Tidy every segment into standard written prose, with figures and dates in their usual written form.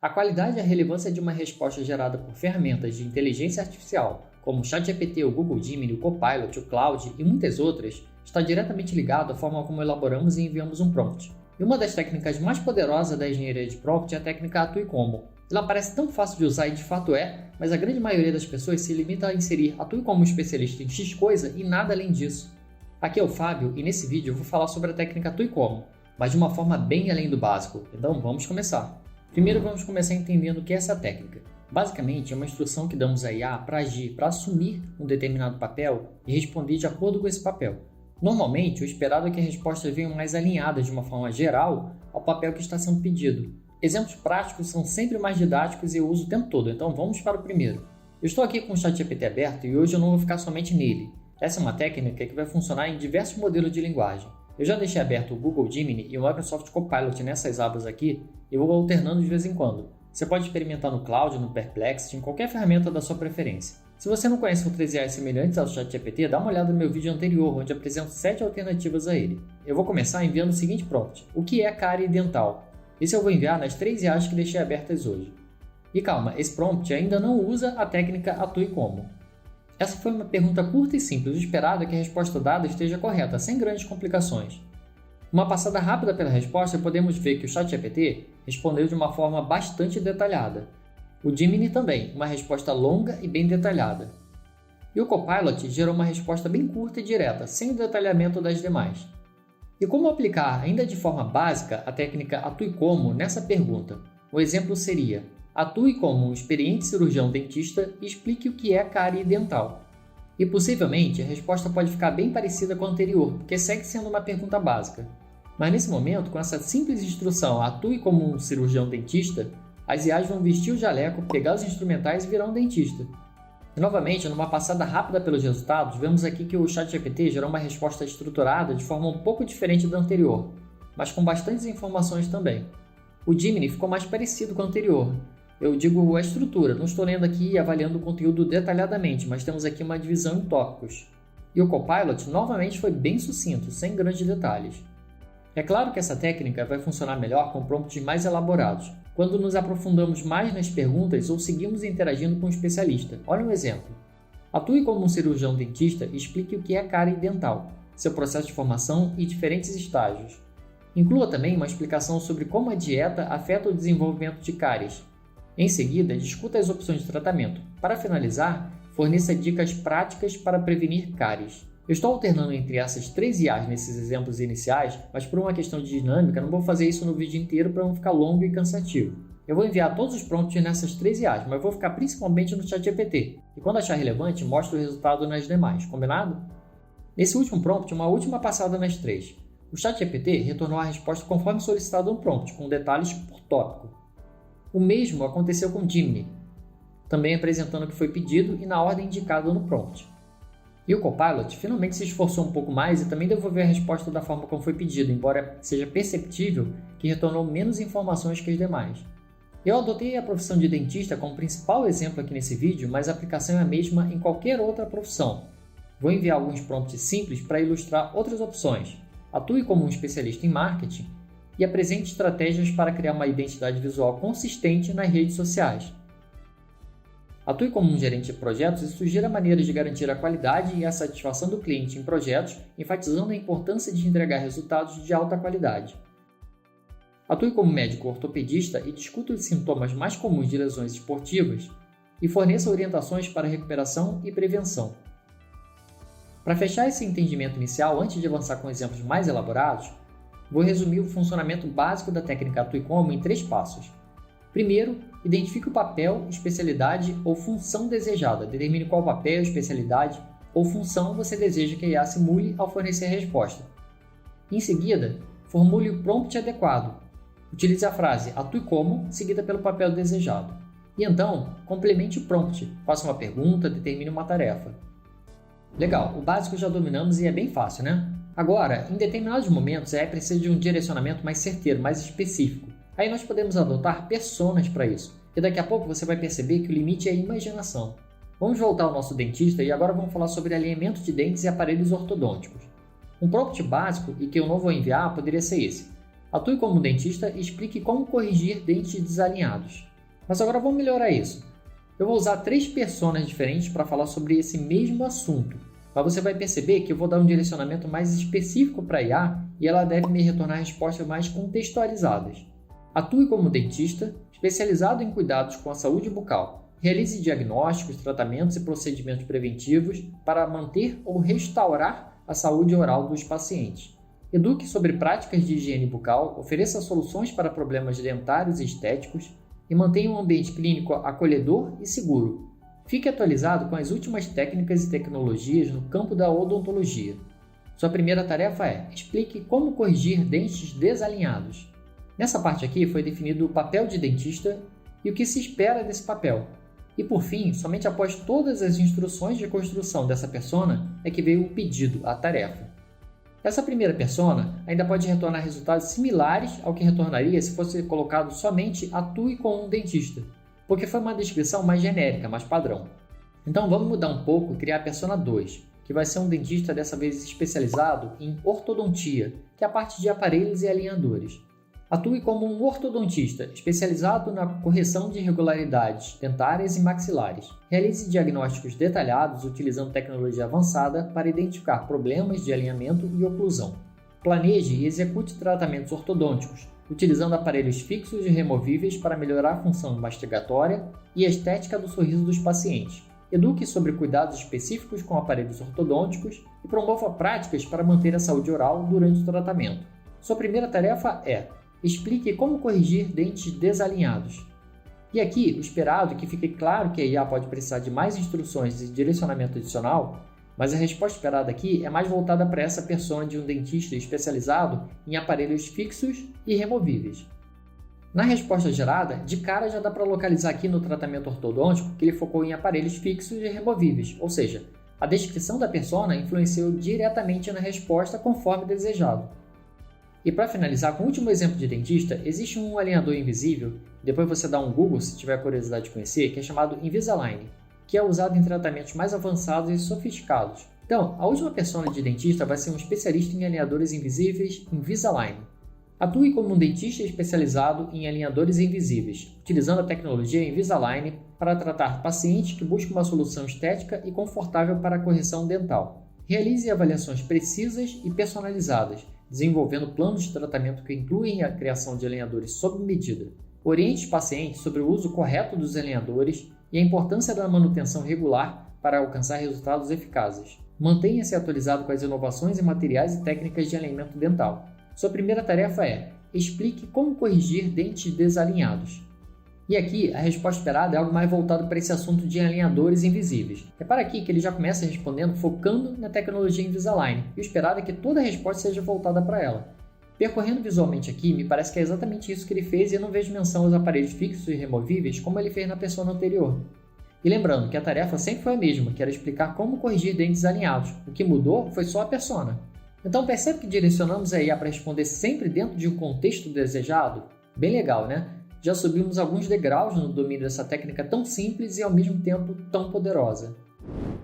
A qualidade e a relevância de uma resposta gerada por ferramentas de inteligência artificial, como o ChatGPT, o Google Gemini, o Copilot, o Claude e muitas outras, está diretamente ligado à forma como elaboramos e enviamos um prompt. E uma das técnicas mais poderosas da engenharia de prompt é a técnica Atue Como. Ela parece tão fácil de usar e de fato é, mas a grande maioria das pessoas se limita a inserir Atue como especialista em X coisa e nada além disso. Aqui é o Fábio e nesse vídeo eu vou falar sobre a técnica Atue Como, mas de uma forma bem além do básico, então vamos começar. Primeiro vamos começar entendendo o que é essa técnica. Basicamente é uma instrução que damos à IA para agir, para assumir um determinado papel e responder de acordo com esse papel. Normalmente o esperado é que as respostas venham mais alinhadas de uma forma geral ao papel que está sendo pedido. Exemplos práticos são sempre mais didáticos e eu uso o tempo todo, então vamos para o primeiro. Eu estou aqui com o ChatGPT aberto e hoje eu não vou ficar somente nele. Essa é uma técnica que vai funcionar em diversos modelos de linguagem. Eu já deixei aberto o Google Gemini e o Microsoft Copilot nessas abas aqui e vou alternando de vez em quando. Você pode experimentar no Claude, no Perplexity, em qualquer ferramenta da sua preferência. Se você não conhece outras IAs semelhantes ao ChatGPT, dá uma olhada no meu vídeo anterior, onde apresento 7 alternativas a ele. Eu vou começar enviando o seguinte prompt: o que é cárie dental? Esse eu vou enviar nas 3 IAs que deixei abertas hoje. E calma, esse prompt ainda não usa a técnica Atue Como. Essa foi uma pergunta curta e simples, o esperado é que a resposta dada esteja correta, sem grandes complicações. Uma passada rápida pela resposta, podemos ver que o ChatGPT respondeu de uma forma bastante detalhada. O Gemini também, uma resposta longa e bem detalhada. E o Copilot gerou uma resposta bem curta e direta, sem o detalhamento das demais. E como aplicar, ainda de forma básica, a técnica Atue Como nessa pergunta? O exemplo seria: atue como um experiente cirurgião dentista e explique o que é cárie dental. E possivelmente a resposta pode ficar bem parecida com a anterior, porque segue sendo uma pergunta básica. Mas nesse momento, com essa simples instrução atue como um cirurgião dentista, as IAs vão vestir o jaleco, pegar os instrumentais e virar um dentista. E novamente, numa passada rápida pelos resultados, vemos aqui que o ChatGPT gerou uma resposta estruturada de forma um pouco diferente da anterior, mas com bastantes informações também. O Gemini ficou mais parecido com o anterior. Eu digo a estrutura, não estou lendo aqui e avaliando o conteúdo detalhadamente, mas temos aqui uma divisão em tópicos. E o Copilot novamente foi bem sucinto, sem grandes detalhes. É claro que essa técnica vai funcionar melhor com prompts mais elaborados, quando nos aprofundamos mais nas perguntas ou seguimos interagindo com o especialista. Olha um exemplo. Atue como um cirurgião dentista e explique o que é cárie dental, seu processo de formação e diferentes estágios. Inclua também uma explicação sobre como a dieta afeta o desenvolvimento de cáries. Em seguida, discuta as opções de tratamento. Para finalizar, forneça dicas práticas para prevenir cáries. Eu estou alternando entre essas 3 IAs nesses exemplos iniciais, mas por uma questão de dinâmica não vou fazer isso no vídeo inteiro para não ficar longo e cansativo. Eu vou enviar todos os prompts nessas 3 IAs, mas vou ficar principalmente no ChatGPT. E quando achar relevante, mostro o resultado nas demais, combinado? Nesse último prompt, uma última passada nas 3. O ChatGPT retornou a resposta conforme solicitado no prompt, com detalhes por tópico. O mesmo aconteceu com o Gemini, também apresentando o que foi pedido e na ordem indicada no prompt. E o Copilot finalmente se esforçou um pouco mais e também devolveu a resposta da forma como foi pedido, embora seja perceptível que retornou menos informações que as demais. Eu adotei a profissão de dentista como principal exemplo aqui nesse vídeo, mas a aplicação é a mesma em qualquer outra profissão. Vou enviar alguns prompts simples para ilustrar outras opções. Atue como um especialista em marketing e apresente estratégias para criar uma identidade visual consistente nas redes sociais. Atue como um gerente de projetos e sugira maneiras de garantir a qualidade e a satisfação do cliente em projetos, enfatizando a importância de entregar resultados de alta qualidade. Atue como médico ortopedista e discuta os sintomas mais comuns de lesões esportivas e forneça orientações para recuperação e prevenção. Para fechar esse entendimento inicial, antes de avançar com exemplos mais elaborados, vou resumir o funcionamento básico da técnica Atue Como em 3 passos. Primeiro, identifique o papel, especialidade ou função desejada. Determine qual papel, especialidade ou função você deseja que a IA simule ao fornecer a resposta. Em seguida, formule o prompt adequado. Utilize a frase Atue Como, seguida pelo papel desejado. E então, complemente o prompt. Faça uma pergunta, determine uma tarefa. Legal, o básico já dominamos e é bem fácil, né? Agora, em determinados momentos, a IA precisa de um direcionamento mais certeiro, mais específico. Aí nós podemos adotar personas para isso. E daqui a pouco você vai perceber que o limite é a imaginação. Vamos voltar ao nosso dentista e agora vamos falar sobre alinhamento de dentes e aparelhos ortodônticos. Um prompt básico, e que eu não vou enviar, poderia ser esse. Atue como dentista e explique como corrigir dentes desalinhados. Mas agora vamos melhorar isso. Eu vou usar 3 personas diferentes para falar sobre esse mesmo assunto, mas você vai perceber que eu vou dar um direcionamento mais específico para a IA e ela deve me retornar respostas mais contextualizadas. Atue como dentista, especializado em cuidados com a saúde bucal. Realize diagnósticos, tratamentos e procedimentos preventivos para manter ou restaurar a saúde oral dos pacientes. Eduque sobre práticas de higiene bucal, ofereça soluções para problemas dentários e estéticos e mantenha um ambiente clínico acolhedor e seguro. Fique atualizado com as últimas técnicas e tecnologias no campo da odontologia. Sua primeira tarefa é: explique como corrigir dentes desalinhados. Nessa parte aqui foi definido o papel de dentista e o que se espera desse papel. E por fim, somente após todas as instruções de construção dessa persona é que veio o pedido, a tarefa. Essa primeira persona ainda pode retornar resultados similares ao que retornaria se fosse colocado somente atue com um dentista, porque foi uma descrição mais genérica, mais padrão. Então vamos mudar um pouco e criar a persona 2, que vai ser um dentista dessa vez especializado em ortodontia, que é a parte de aparelhos e alinhadores. Atue como um ortodontista especializado na correção de irregularidades dentárias e maxilares. Realize diagnósticos detalhados utilizando tecnologia avançada para identificar problemas de alinhamento e oclusão. Planeje e execute tratamentos ortodônticos, utilizando aparelhos fixos e removíveis para melhorar a função mastigatória e a estética do sorriso dos pacientes. Eduque sobre cuidados específicos com aparelhos ortodônticos e promova práticas para manter a saúde oral durante o tratamento. Sua primeira tarefa é: explique como corrigir dentes desalinhados. E aqui, o esperado é que fique claro que a IA pode precisar de mais instruções e direcionamento adicional, mas a resposta esperada aqui é mais voltada para essa persona de um dentista especializado em aparelhos fixos e removíveis. Na resposta gerada, de cara já dá para localizar aqui no tratamento ortodôntico que ele focou em aparelhos fixos e removíveis, ou seja, a descrição da persona influenciou diretamente na resposta conforme desejado. E para finalizar com o último exemplo de dentista, existe um alinhador invisível, depois você dá um Google se tiver curiosidade de conhecer, que é chamado Invisalign, que é usado em tratamentos mais avançados e sofisticados. Então, a última persona de dentista vai ser um especialista em alinhadores invisíveis Invisalign. Atue como um dentista especializado em alinhadores invisíveis, utilizando a tecnologia Invisalign para tratar pacientes que buscam uma solução estética e confortável para a correção dental. Realize avaliações precisas e personalizadas, desenvolvendo planos de tratamento que incluem a criação de alinhadores sob medida. Oriente os pacientes sobre o uso correto dos alinhadores e a importância da manutenção regular para alcançar resultados eficazes. Mantenha-se atualizado com as inovações em materiais e técnicas de alinhamento dental. Sua primeira tarefa é: explique como corrigir dentes desalinhados. E aqui, a resposta esperada é algo mais voltado para esse assunto de alinhadores invisíveis. Repara aqui que ele já começa respondendo focando na tecnologia Invisalign, e o esperado é que toda a resposta seja voltada para ela. Percorrendo visualmente aqui, me parece que é exatamente isso que ele fez e eu não vejo menção aos aparelhos fixos e removíveis como ele fez na persona anterior. E lembrando que a tarefa sempre foi a mesma, que era explicar como corrigir dentes alinhados. O que mudou foi só a persona. Então percebe que direcionamos a IA para responder sempre dentro de um contexto desejado? Bem legal, né? Já subimos alguns degraus no domínio dessa técnica tão simples e ao mesmo tempo tão poderosa.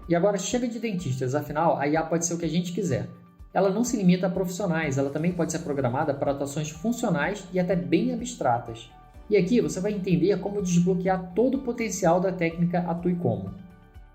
E agora chega de dentistas, afinal a IA pode ser o que a gente quiser. Ela não se limita a profissionais, ela também pode ser programada para atuações funcionais e até bem abstratas. E aqui você vai entender como desbloquear todo o potencial da técnica Atue Como.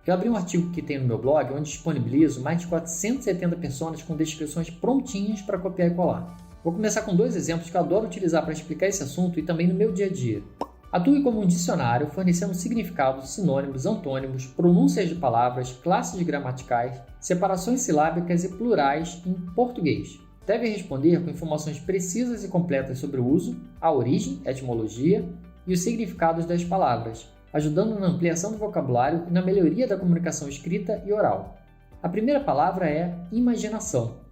Eu abri um artigo que tem no meu blog onde disponibilizo mais de 470 personas com descrições prontinhas para copiar e colar. Vou começar com 2 exemplos que eu adoro utilizar para explicar esse assunto e também no meu dia a dia. Atue como um dicionário, fornecendo significados, sinônimos, antônimos, pronúncias de palavras, classes gramaticais, separações silábicas e plurais em português. Deve responder com informações precisas e completas sobre o uso, a origem, etimologia e os significados das palavras, ajudando na ampliação do vocabulário e na melhoria da comunicação escrita e oral. A primeira palavra é imaginação.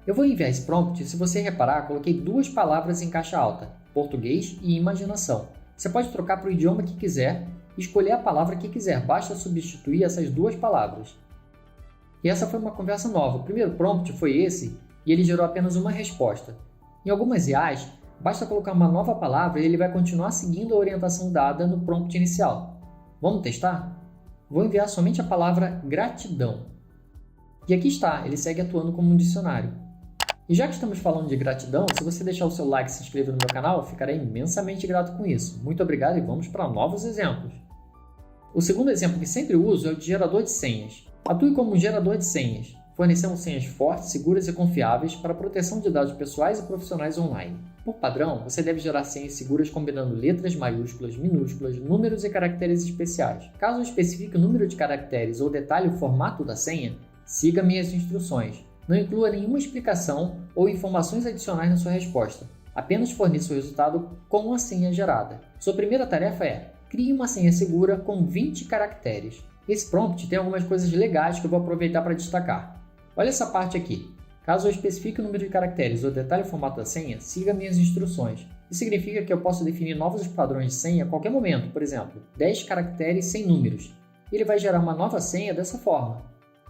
Eu vou enviar esse prompt, se você reparar, coloquei 2 palavras em caixa alta, português e imaginação. Você pode trocar para o idioma que quiser e escolher a palavra que quiser, basta substituir essas 2 palavras. E essa foi uma conversa nova, o primeiro prompt foi esse e ele gerou apenas uma resposta. Em algumas IAs, basta colocar uma nova palavra e ele vai continuar seguindo a orientação dada no prompt inicial. Vamos testar? Vou enviar somente a palavra gratidão. E aqui está, ele segue atuando como um dicionário. E já que estamos falando de gratidão, se você deixar o seu like e se inscrever no meu canal, eu ficarei imensamente grato com isso. Muito obrigado e vamos para novos exemplos. O segundo exemplo que sempre uso é o de gerador de senhas. Atue como um gerador de senhas. Fornecemos senhas fortes, seguras e confiáveis para a proteção de dados pessoais e profissionais online. Por padrão, você deve gerar senhas seguras combinando letras maiúsculas, minúsculas, números e caracteres especiais. Caso especifique o número de caracteres ou detalhe o formato da senha, siga minhas instruções. Não inclua nenhuma explicação ou informações adicionais na sua resposta. Apenas forneça o resultado com a senha gerada. Sua primeira tarefa é: crie uma senha segura com 20 caracteres. Esse prompt tem algumas coisas legais que eu vou aproveitar para destacar. Olha essa parte aqui. Caso eu especifique o número de caracteres ou detalhe o formato da senha, siga minhas instruções. Isso significa que eu posso definir novos padrões de senha a qualquer momento, por exemplo, 10 caracteres sem números. Ele vai gerar uma nova senha dessa forma.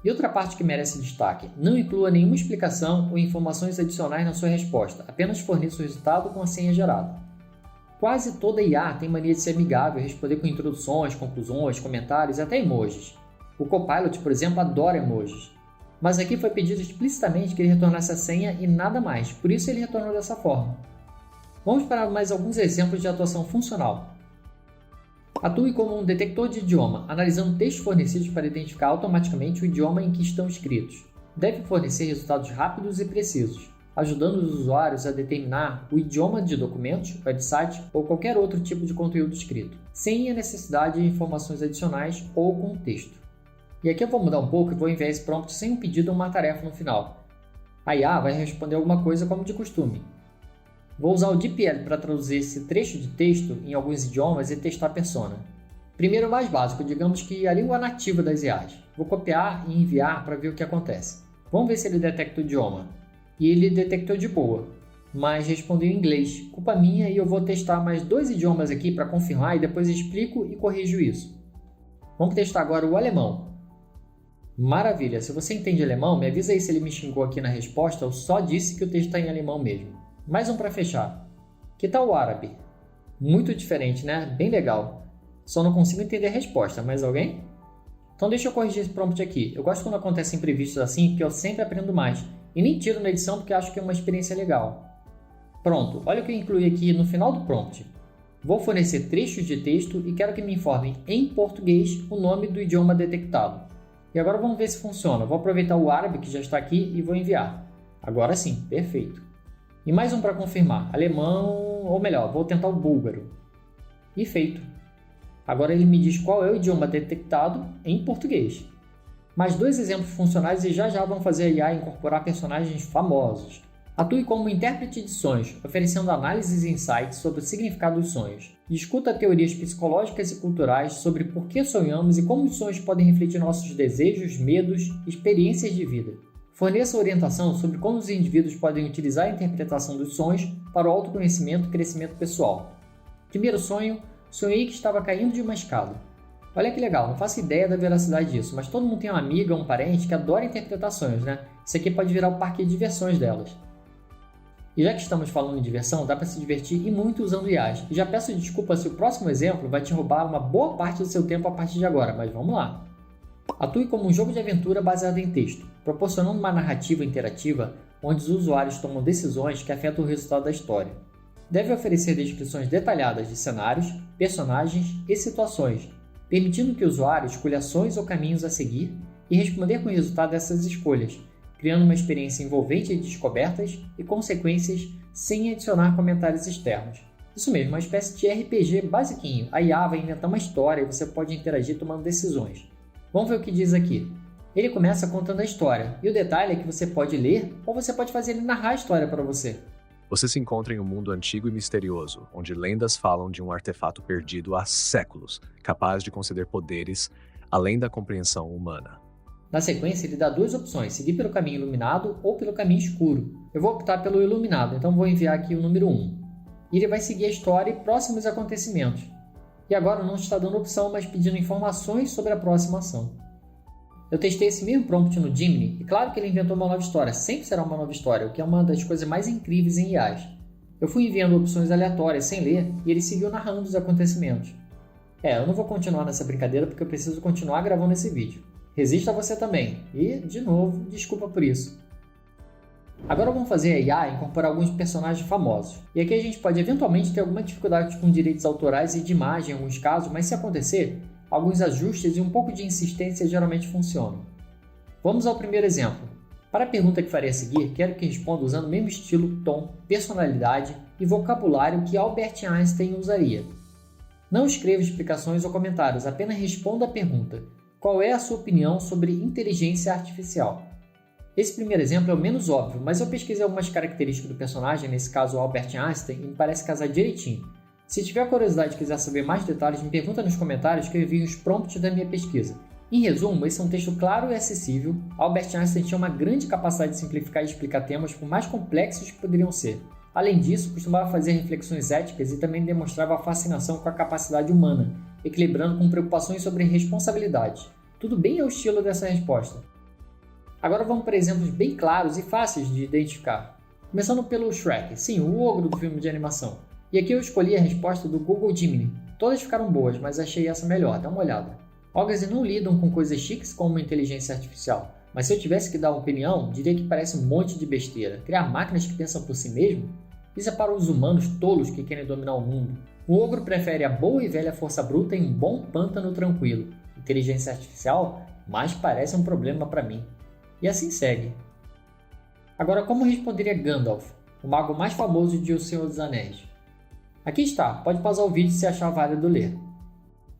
E outra parte que merece destaque: não inclua nenhuma explicação ou informações adicionais na sua resposta, apenas forneça o resultado com a senha gerada. Quase toda IA tem mania de ser amigável e responder com introduções, conclusões, comentários e até emojis. O Copilot, por exemplo, adora emojis. Mas aqui foi pedido explicitamente que ele retornasse a senha e nada mais, por isso ele retornou dessa forma. Vamos para mais alguns exemplos de atuação funcional. Atue como um detector de idioma, analisando textos fornecidos para identificar automaticamente o idioma em que estão escritos. Deve fornecer resultados rápidos e precisos, ajudando os usuários a determinar o idioma de documentos, website ou qualquer outro tipo de conteúdo escrito, sem a necessidade de informações adicionais ou contexto. E aqui eu vou mudar um pouco e vou enviar esse prompt sem um pedido ou uma tarefa no final. A IA vai responder alguma coisa como de costume. Vou usar o DeepL para traduzir esse trecho de texto em alguns idiomas e testar a persona. Primeiro o mais básico, digamos que a língua nativa das IAs. Vou copiar e enviar para ver o que acontece. Vamos ver se ele detecta o idioma. E ele detectou de boa, mas respondeu em inglês. Culpa minha, e eu vou testar mais 2 idiomas aqui para confirmar e depois explico e corrijo isso. Vamos testar agora o alemão. Maravilha, se você entende alemão, me avisa aí se ele me xingou aqui na resposta ou só disse que o texto está em alemão mesmo. Mais um para fechar. Que tal o árabe? Muito diferente, né? Bem legal. Só não consigo entender a resposta, mais alguém? Então deixa eu corrigir esse prompt aqui. Eu gosto quando acontecem imprevistos assim, porque eu sempre aprendo mais. E nem tiro na edição porque acho que é uma experiência legal. Pronto, olha o que eu incluí aqui no final do prompt. Vou fornecer trechos de texto e quero que me informem em português o nome do idioma detectado. E agora vamos ver se funciona. Vou aproveitar o árabe que já está aqui e vou enviar. Agora sim, perfeito. E mais um para confirmar. Alemão, ou melhor, vou tentar o búlgaro. E feito. Agora ele me diz qual é o idioma detectado em português. Mais 2 exemplos funcionais e já vão fazer a IA incorporar personagens famosos. Atue como intérprete de sonhos, oferecendo análises e insights sobre o significado dos sonhos. Discuta teorias psicológicas e culturais sobre por que sonhamos e como os sonhos podem refletir nossos desejos, medos e experiências de vida. Forneça orientação sobre como os indivíduos podem utilizar a interpretação dos sonhos para o autoconhecimento e crescimento pessoal. Primeiro sonho: sonhei que estava caindo de uma escada. Olha que legal, não faço ideia da veracidade disso, mas todo mundo tem uma amiga ou um parente que adora interpretar sonhos, né? Isso aqui pode virar o parque de diversões delas. E já que estamos falando em diversão, dá para se divertir e muito usando IAs. E já peço desculpa se o próximo exemplo vai te roubar uma boa parte do seu tempo a partir de agora, mas vamos lá. Atue como um jogo de aventura baseado em texto, proporcionando uma narrativa interativa onde os usuários tomam decisões que afetam o resultado da história. Deve oferecer descrições detalhadas de cenários, personagens e situações, permitindo que o usuário escolha ações ou caminhos a seguir e responder com o resultado dessas escolhas, criando uma experiência envolvente de descobertas e consequências sem adicionar comentários externos. Isso mesmo, uma espécie de RPG basiquinho. A IA vai inventar uma história e você pode interagir tomando decisões. Vamos ver o que diz aqui. Ele começa contando a história, e o detalhe é que você pode ler ou você pode fazer ele narrar a história para você. Você se encontra em um mundo antigo e misterioso, onde lendas falam de um artefato perdido há séculos, capaz de conceder poderes além da compreensão humana. Na sequência, ele dá 2 opções, seguir pelo caminho iluminado ou pelo caminho escuro. Eu vou optar pelo iluminado, então vou enviar aqui o número 1. E ele vai seguir a história e próximos acontecimentos. E agora não está dando opção, mas pedindo informações sobre a próxima ação. Eu testei esse mesmo prompt no Gemini, e claro que ele inventou uma nova história, sempre será uma nova história, o que é uma das coisas mais incríveis em IAs. Eu fui enviando opções aleatórias sem ler, e ele seguiu narrando os acontecimentos. Eu não vou continuar nessa brincadeira porque eu preciso continuar gravando esse vídeo. Resista você também. E, de novo, desculpa por isso. Agora vamos fazer a IA incorporar alguns personagens famosos. E aqui a gente pode eventualmente ter alguma dificuldade com direitos autorais e de imagem em alguns casos, mas se acontecer, alguns ajustes e um pouco de insistência geralmente funcionam. Vamos ao primeiro exemplo. Para a pergunta que farei a seguir, quero que responda usando o mesmo estilo, tom, personalidade e vocabulário que Albert Einstein usaria. Não escreva explicações ou comentários, apenas responda a pergunta. Qual é a sua opinião sobre inteligência artificial? Esse primeiro exemplo é o menos óbvio, mas eu pesquisei algumas características do personagem, nesse caso Albert Einstein, e me parece casar direitinho. Se tiver curiosidade e quiser saber mais detalhes, me pergunta nos comentários que eu envio os prompts da minha pesquisa. Em resumo, esse é um texto claro e acessível. Albert Einstein tinha uma grande capacidade de simplificar e explicar temas por mais complexos que poderiam ser. Além disso, costumava fazer reflexões éticas e também demonstrava fascinação com a capacidade humana, equilibrando com preocupações sobre responsabilidade. Tudo bem ao estilo dessa resposta. Agora vamos para exemplos bem claros e fáceis de identificar. Começando pelo Shrek, sim, o ogro do filme de animação. E aqui eu escolhi a resposta do Google Gemini. Todas ficaram boas, mas achei essa melhor, dá uma olhada. Ogres não lidam com coisas chiques como inteligência artificial, mas se eu tivesse que dar uma opinião, diria que parece um monte de besteira. Criar máquinas que pensam por si mesmo? Isso é para os humanos tolos que querem dominar o mundo. O ogro prefere a boa e velha força bruta em um bom pântano tranquilo. Inteligência artificial? Mais parece um problema para mim. E assim segue. Agora, como responderia Gandalf, o mago mais famoso de O Senhor dos Anéis? Aqui está, pode pausar o vídeo se achar válido ler.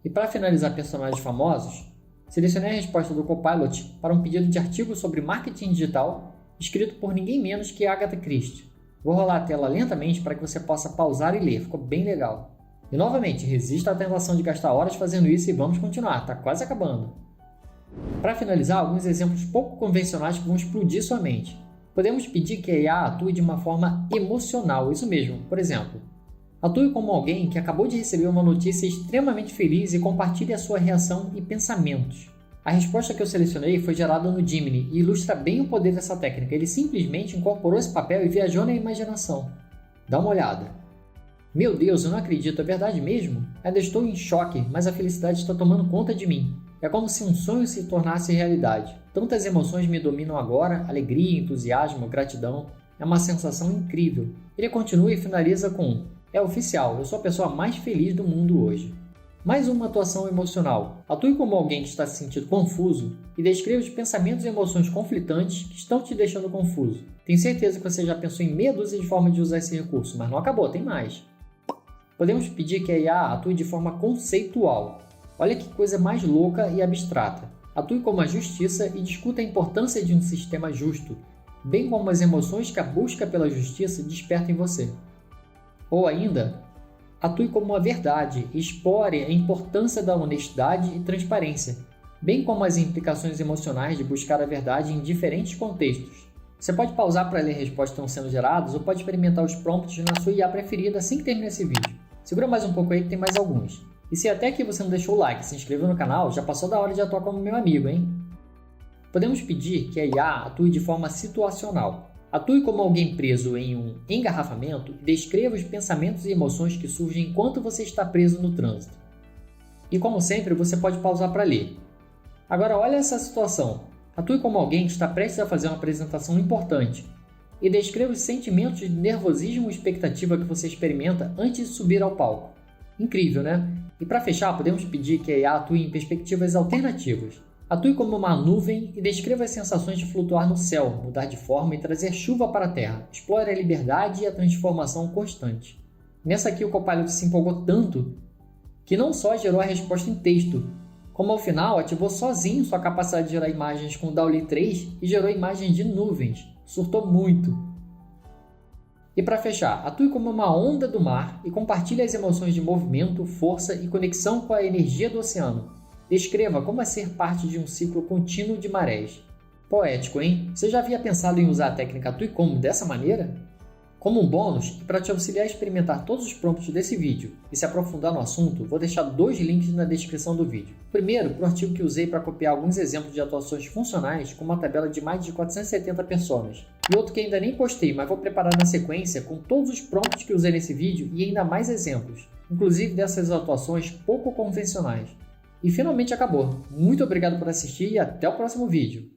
E para finalizar personagens famosos, selecionei a resposta do Copilot para um pedido de artigo sobre marketing digital escrito por ninguém menos que Agatha Christie. Vou rolar a tela lentamente para que você possa pausar e ler, ficou bem legal. E novamente, resista à tentação de gastar horas fazendo isso e vamos continuar, tá quase acabando. Para finalizar, alguns exemplos pouco convencionais que vão explodir sua mente. Podemos pedir que a IA atue de uma forma emocional, isso mesmo, por exemplo. Atue como alguém que acabou de receber uma notícia extremamente feliz e compartilhe a sua reação e pensamentos. A resposta que eu selecionei foi gerada no Gemini e ilustra bem o poder dessa técnica. Ele simplesmente incorporou esse papel e viajou na imaginação. Dá uma olhada. Meu Deus, eu não acredito, é verdade mesmo? Ainda estou em choque, mas a felicidade está tomando conta de mim. É como se um sonho se tornasse realidade. Tantas emoções me dominam agora, alegria, entusiasmo, gratidão. É uma sensação incrível. Ele continua e finaliza com: é oficial, eu sou a pessoa mais feliz do mundo hoje. Mais uma atuação emocional. Atue como alguém que está se sentindo confuso e descreva os pensamentos e emoções conflitantes que estão te deixando confuso. Tenho certeza que você já pensou em meia dúzia de formas de usar esse recurso, mas não acabou, tem mais. Podemos pedir que a IA atue de forma conceitual. Olha que coisa mais louca e abstrata. Atue como a justiça e discuta a importância de um sistema justo, bem como as emoções que a busca pela justiça desperta em você. Ou ainda, atue como a verdade e explore a importância da honestidade e transparência, bem como as implicações emocionais de buscar a verdade em diferentes contextos. Você pode pausar para ler respostas que estão sendo geradas ou pode experimentar os prompts na sua IA preferida assim que terminar esse vídeo. Segura mais um pouco aí que tem mais alguns. E se até aqui você não deixou o like e se inscreveu no canal, já passou da hora de atuar como meu amigo, hein? Podemos pedir que a IA atue de forma situacional. Atue como alguém preso em um engarrafamento e descreva os pensamentos e emoções que surgem enquanto você está preso no trânsito. E como sempre, você pode pausar para ler. Agora olha essa situação. Atue como alguém que está prestes a fazer uma apresentação importante e descreva os sentimentos de nervosismo e expectativa que você experimenta antes de subir ao palco. Incrível, né? E para fechar, podemos pedir que a IA atue em perspectivas alternativas. Atue como uma nuvem e descreva as sensações de flutuar no céu, mudar de forma e trazer chuva para a terra. Explore a liberdade e a transformação constante. Nessa aqui o Copilot se empolgou tanto que não só gerou a resposta em texto, como ao final ativou sozinho sua capacidade de gerar imagens com o DALL-E 3 e gerou imagens de nuvens. Surtou muito. E para fechar, atue como uma onda do mar e compartilhe as emoções de movimento, força e conexão com a energia do oceano. Descreva como é ser parte de um ciclo contínuo de marés. Poético, hein? Você já havia pensado em usar a técnica Atue Como dessa maneira? Como um bônus, e para te auxiliar a experimentar todos os prompts desse vídeo e se aprofundar no assunto, vou deixar 2 links na descrição do vídeo. Primeiro, para o artigo que usei para copiar alguns exemplos de atuações funcionais com uma tabela de mais de 470 personas. E outro que ainda nem postei, mas vou preparar na sequência com todos os prompts que usei nesse vídeo e ainda mais exemplos, inclusive dessas atuações pouco convencionais. E finalmente acabou. Muito obrigado por assistir e até o próximo vídeo.